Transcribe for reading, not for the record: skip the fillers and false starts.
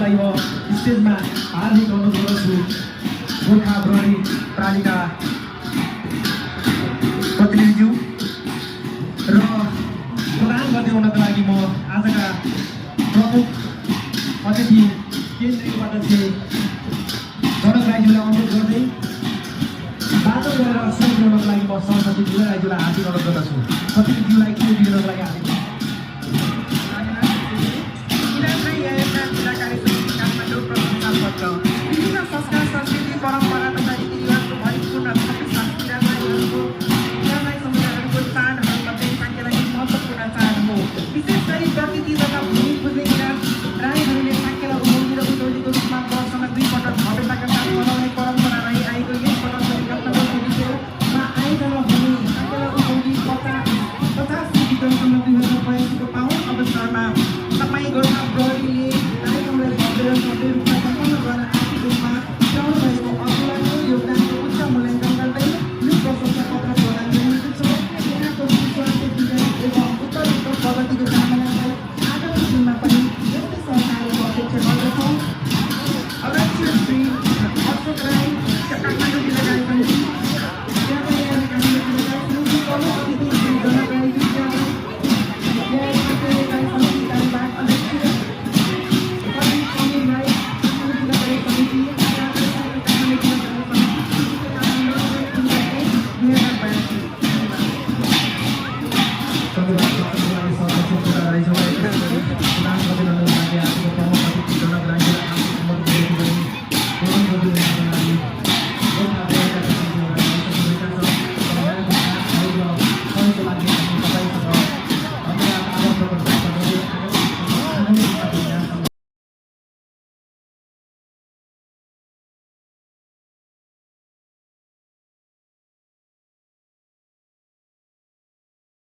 लागि म स्टेजमा हार्दिक अनुरोध गर्दछु गोर्खा प्रहरी प्रालिका प्रतिनिधिज्यू र प्रदान गर्दै हुनको लागि म आजका प्रमुख अतिथि केन्द्रीयबाट चाहिँ जनक राईज्यूलाई अनुरोध गर्दै बाटो गरेर सुरु गर्नको लागि म सरस्वती दुलै राईज्यूलाई हार्दिक अनुरोध गर्दछु। प्रतिनिधिज्यूलाई के दिनको लागि हार्दिक विभिन्न संस्कार संस्कृति परम्परा तथा रीतिरिवाजको भरिपूर्ण 26 समुदायहरूको चाडहरूमध्ये भाग्यलाई महत्त्वपूर्ण चाड हो। विशेष गरी प्रकृति तथा भूमि बुझ्ने